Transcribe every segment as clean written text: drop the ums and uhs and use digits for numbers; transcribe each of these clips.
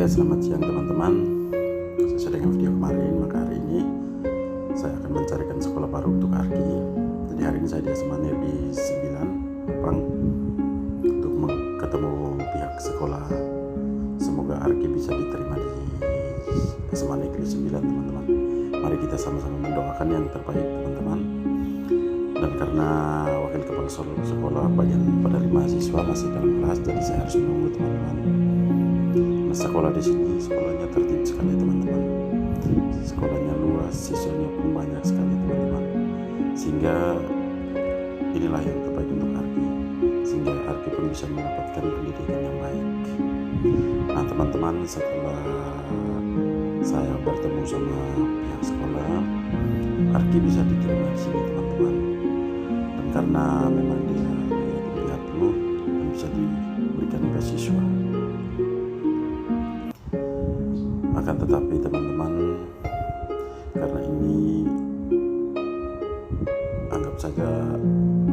selamat siang teman-teman. Sesuai dengan video kemarin, maka hari ini saya akan mencarikan sekolah baru untuk Arki. Jadi hari ini saya di SMA Negeri 9 Kupang untuk ketemu pihak sekolah. Semoga Arki bisa diterima di SMA Negeri 9 teman-teman. Mari kita sama-sama mendoakan yang terbaik teman-teman. Dan karena wakil kepala sekolah bagian dari mahasiswa masih dalam kelas, jadi saya harus menunggu teman-teman. Nah, sekolah di sini sekolahnya tertib sekali teman-teman. Sekolahnya luas, siswanya pun banyak sekali teman-teman. Sehingga inilah yang terbaik untuk Arki. Sehingga Arki pun bisa mendapatkan pendidikan yang baik. Nah teman-teman, setelah saya bertemu sama pihak sekolah, Arki bisa diterima di sini teman-teman. Dan karena memang dia lihat penuh dan bisa diberikan beasiswa. Akan tetapi teman-teman, karena ini anggap saja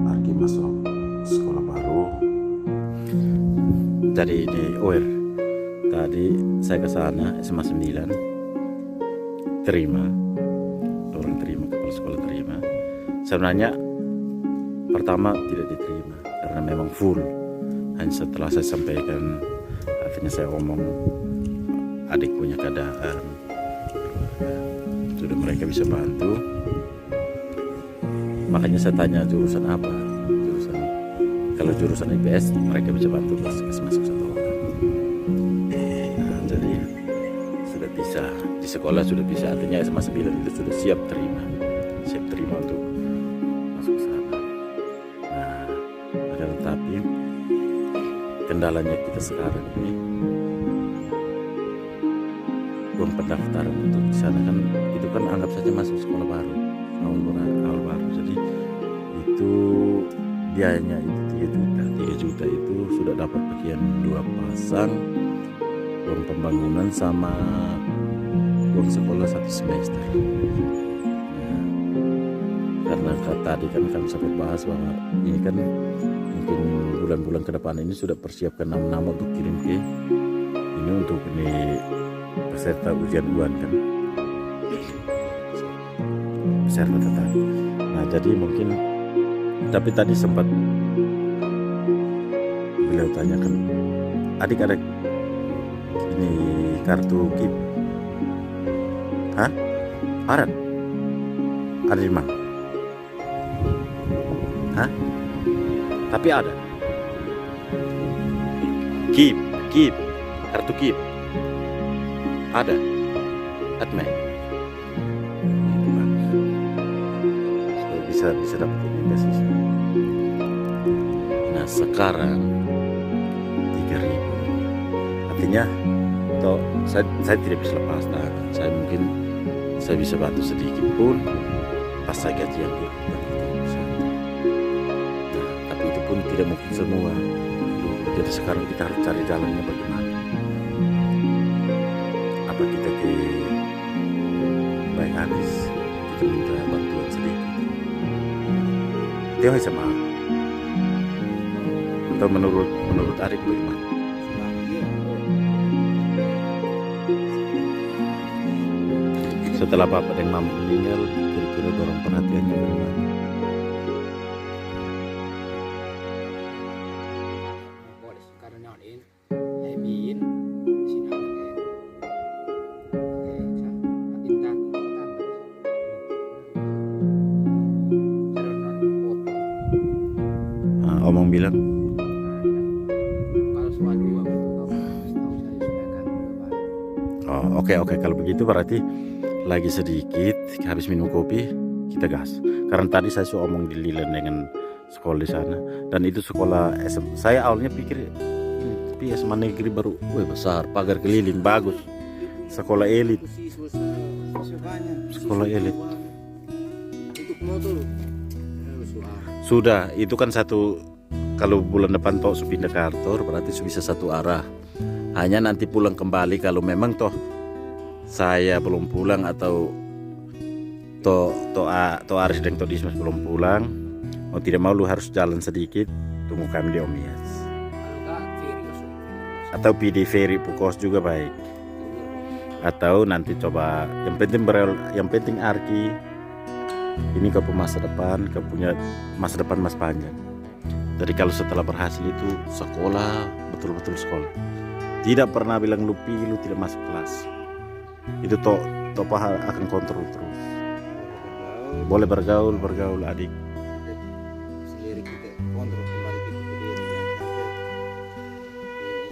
Arki masuk sekolah baru. Jadi ini tadi saya ke sana SMA 9 terima, orang terima, kepala sekolah terima. Sebenarnya pertama tidak diterima karena memang full. Hanya setelah saya sampaikan, akhirnya saya ngomong adik punya keadaan, sudah mereka bisa bantu. Makanya saya tanya jurusan apa, kalau jurusan IPS mereka bisa bantu masuk satu orang. Nah, jadi sudah bisa di sekolah, sudah bisa, artinya SMA 9 itu sudah siap terima untuk masuk ke sana. Nah, akan tetapi kendalanya kita sekarang ini uang pendaftaran untuk di sana kan, itu kan anggap saja masuk sekolah baru, awal baru. Jadi itu biayanya itu 3 juta itu sudah dapat bagian 2 pasang uang pembangunan sama uang sekolah 1 semester. Nah, karena tadi kan kami sempat bahas bahwa ini kan mungkin bulan-bulan ke depan ini sudah persiapkan nama untuk kirim ke ini, untuk ini peserta ujian UAN kan, peserta tetap. Nah jadi mungkin, tapi tadi sempat beliau tanyakan, adik ada ini kartu KIP? Hah? Ada di mana? Hah? Tapi ada KIP, kartu KIP ada, admin itu bisa dapat beasiswa. Nah sekarang 3.000, artinya toh saya tidak bisa lepas tangan. Saya bisa bantu sedikit pun pas saya gaji yang bisa. Nah, tapi itu pun tidak mungkin semua. Jadi sekarang kita harus cari jalannya bagaimana. Apa kita ke Baik Anis, kita minta bantuan sedikit. Dia SMA atau menurut adik bagaimana? Setelah bapak dan mama meninggal, kira-kira dorong perhatiannya bagaimana? Omong bilang oke, kalau begitu berarti lagi sedikit habis minum kopi kita gas. Karena tadi saya sudah omong di Lilen dengan sekolah di sana, dan itu sekolah SM. Saya awalnya pikir tapi SMA negeri baru, besar, pagar keliling, bagus, sekolah elit. Sudah, itu kan satu. Kalau bulan depan toh pindah ke kantor, berarti bisa satu arah. Hanya nanti pulang kembali kalau memang toh saya belum pulang atau toh Aris dan toh Dismas belum pulang, mau tidak mau lu harus jalan sedikit, tunggu kami di Omias. Atau PD Ferry Pukos juga baik. atau nanti coba yang penting Arki ini kau punya masa depan mas panjang. Jadi kalau setelah berhasil itu sekolah, betul-betul sekolah, tidak pernah bilang lu tidak masuk kelas, itu toh akan kontrol terus. Boleh bergaul adik. Sendiri kita kontrol kembali ke diri,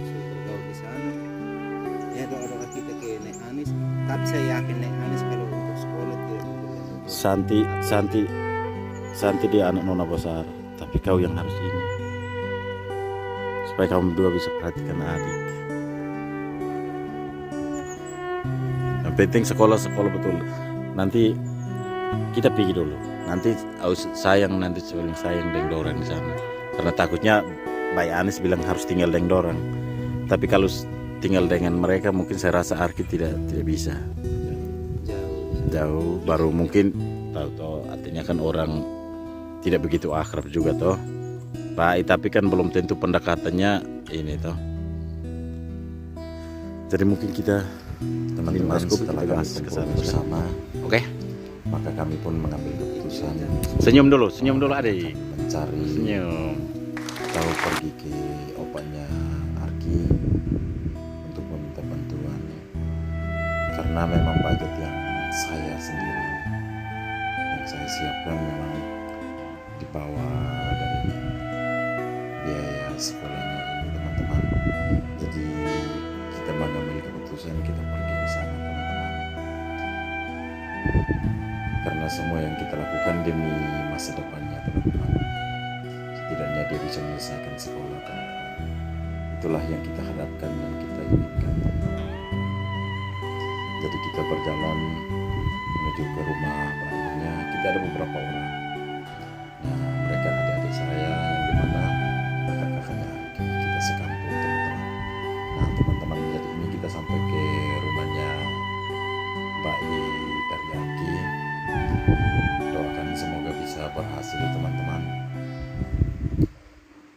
bergaul di sana. Ya doa kita ke Nek Anis, tapi saya yakin Nek Anis kalau untuk sekolah tidak Santi dia anak nona besar, tapi kau yang harus ini supaya kamu berdua bisa perhatikan adik. Yang penting sekolah betul. Nanti kita pergi dulu. Nanti sayang sebelum sayang deng dorang di sana. Karena takutnya Bay Anis bilang harus tinggal deng dorang. Tapi kalau tinggal dengan mereka mungkin saya rasa Arki tidak bisa. Jauh baru mungkin tahu artinya kan orang tidak begitu akrab juga toh. Pak, tapi kan belum tentu pendekatannya ini toh. Jadi mungkin kita teman-teman setelah kami kumpul bersama, Oke. maka kami pun mengambil keputusan Senyum dulu adik. mencari Senyum. atau pergi ke opanya Arki untuk meminta bantuan, karena memang budget yang saya sendiri yang saya siapkan memang di bawah dari biaya sekolahnya ini teman-teman. Jadi kita mengambil keputusan kita pergi ke sana teman-teman, karena semua yang kita lakukan demi masa depannya teman-teman. Setidaknya dia bisa menyelesaikan sekolah teman-teman. Itulah yang kita harapkan dan kita inginkan teman-teman. Jadi kita berjalan menuju ke rumah barunya. Kita ada beberapa orang. Nah, mereka adik-adik saya yang dimana kakak-kakaknya Arki. Kita sekampung teman-teman. Nah teman-teman, jadi ini kita sampai ke rumahnya Mbak I dari Arki. Doakan semoga bisa berhasil teman-teman.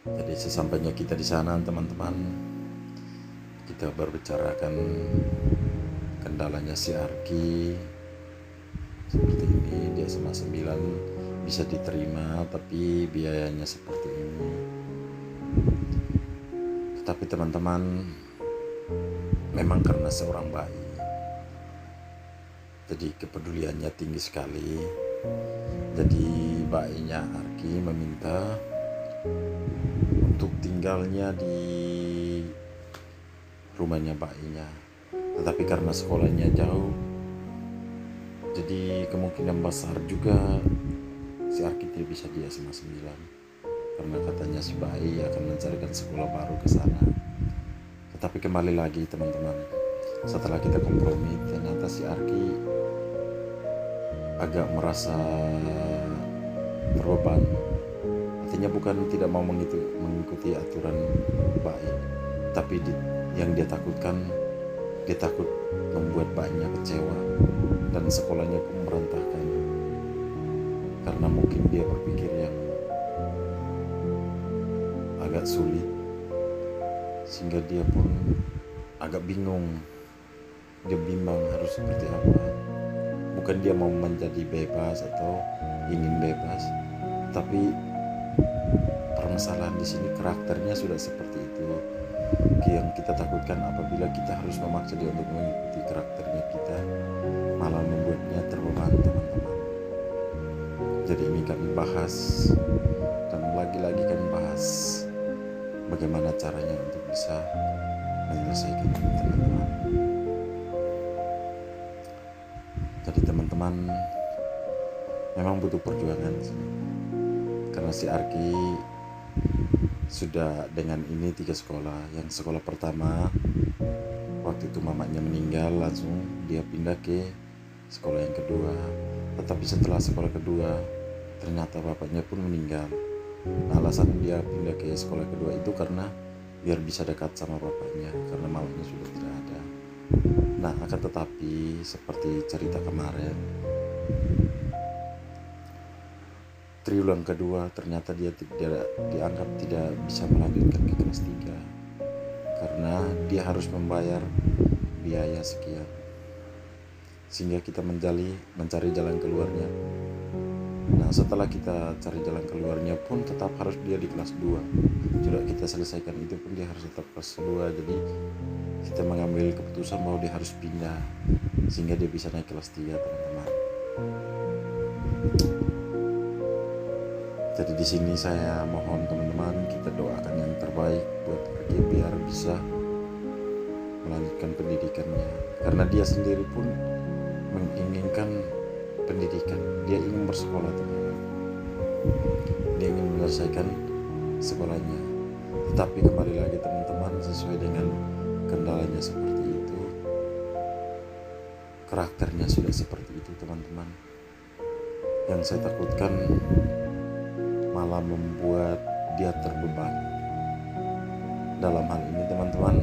Jadi sesampainya kita di sana teman-teman, kita berbicarakan kendalanya si Arki seperti ini. Dia SMA 9 bisa diterima tapi biayanya seperti ini. Tetapi teman-teman, memang karena seorang bayi, jadi kepeduliannya tinggi sekali. Jadi bayinya Arki meminta untuk tinggalnya di rumahnya bayinya, tetapi karena sekolahnya jauh, jadi kemungkinan besar juga si Arki tidak bisa di SMA 9, karena katanya si bayi akan mencarikan sekolah baru ke sana. Tetapi kembali lagi teman-teman, setelah kita kompromi, ternyata si Arki agak merasa terbeban. Artinya bukan tidak mau mengikuti aturan baik, tapi yang dia takutkan, dia takut membuat bayinya kecewa dan sekolahnya pun berantakan. Karena mungkin dia berpikir yang agak sulit, sehingga dia pun agak bingung. Dia bimbang harus seperti apa. Bukan dia mau menjadi bebas atau ingin bebas, tapi permasalahan di sini karakternya sudah seperti itu. Yang kita takutkan apabila kita harus memaksa dia untuk mengikuti karakternya kita, malah membuatnya terbeban teman-teman. Jadi ini kami bahas, dan lagi-lagi kami bahas bagaimana caranya untuk bisa menyelesaikan ini teman-teman. Jadi teman-teman, memang butuh perjuangan sih. Karena si Arki sudah dengan ini 3 sekolah. Yang sekolah pertama, waktu itu mamanya meninggal, langsung dia pindah ke sekolah yang kedua. Tetapi setelah sekolah kedua, ternyata bapaknya pun meninggal. Nah, alasan dia pindah ke sekolah kedua itu karena biar bisa dekat sama bapaknya, karena mamanya sudah tidak ada. Nah, akan tetapi seperti cerita kemarin, triwulan kedua ternyata dia dianggap tidak bisa melanjutkan ke kelas 3 karena dia harus membayar biaya sekian. sehingga kita mencari jalan keluarnya. Nah, setelah kita cari jalan keluarnya pun tetap harus dia di kelas 2. Sudah kita selesaikan itu pun dia harus tetap kelas 2. Jadi kita mengambil keputusan bahwa dia harus pindah sehingga dia bisa naik kelas 3, teman-teman. Jadi di sini saya mohon teman-teman kita doakan yang terbaik buat dia biar bisa melanjutkan pendidikannya, karena dia sendiri pun menginginkan pendidikan, dia ingin bersekolah, teman-teman. Dia ingin menyelesaikan sekolahnya. Tetapi kembali lagi teman-teman, sesuai dengan kendalanya seperti itu, karakternya sudah seperti itu, teman-teman. Yang saya takutkan malah membuat dia terbeban. Dalam hal ini teman-teman,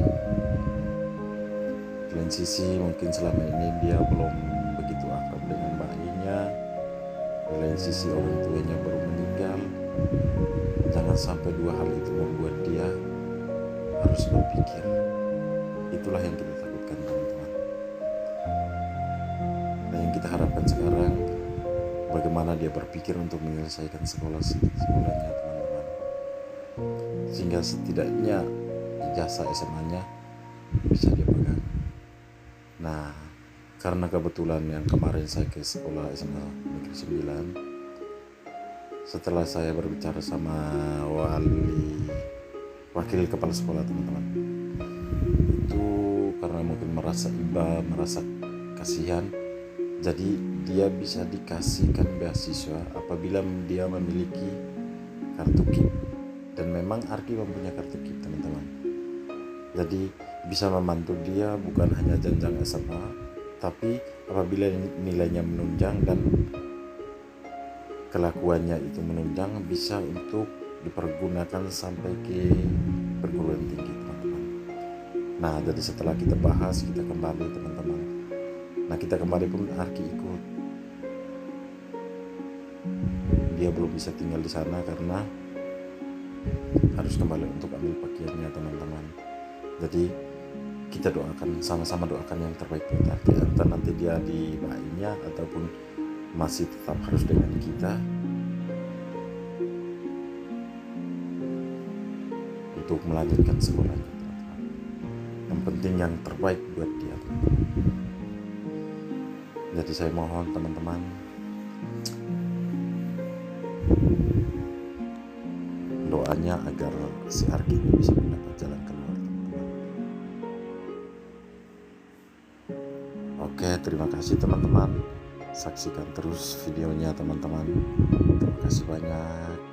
di lain sisi mungkin selama ini dia belum begitu akrab dengan bayinya, di lain sisi orang tuanya baru meninggal. Jangan sampai dua hal itu membuat dia harus berpikir. Itulah yang kita takutkan, teman-teman. Nah, yang kita harapkan sekarang bagaimana dia berpikir untuk menyelesaikan sekolahnya, teman-teman, sehingga setidaknya ijazah SMA-nya bisa dia pegang. Nah, karena kebetulan yang kemarin saya ke sekolah SMA Negeri 9, setelah saya berbicara sama wakil kepala sekolah, teman-teman, itu karena mungkin merasa iba, merasa kasihan, jadi dia bisa dikasihkan beasiswa apabila dia memiliki kartu KIP. Dan memang Arki mempunyai kartu KIP, teman-teman. Jadi bisa membantu dia bukan hanya jenjang SMA, tapi apabila nilainya menunjang dan kelakuannya itu menunjang, bisa untuk dipergunakan sampai ke perguruan tinggi, teman-teman. Nah, jadi setelah kita bahas, kita kembali, teman-teman. Nah, kita kembali pun Arki ikut. Dia belum bisa tinggal di sana karena harus kembali untuk ambil pakaiannya, teman-teman. Jadi kita doakan, sama-sama doakan yang terbaik buat Arki. Entah nanti dia di bayinya ataupun masih tetap harus dengan kita untuk melanjutkan sekolahnya, teman-teman. Yang penting yang terbaik buat dia, teman-teman. Jadi saya mohon teman-teman, doanya agar si Arki ini bisa mendapat jalan keluar, teman-teman. Oke, terima kasih teman-teman. Saksikan terus videonya, teman-teman. Terima kasih banyak.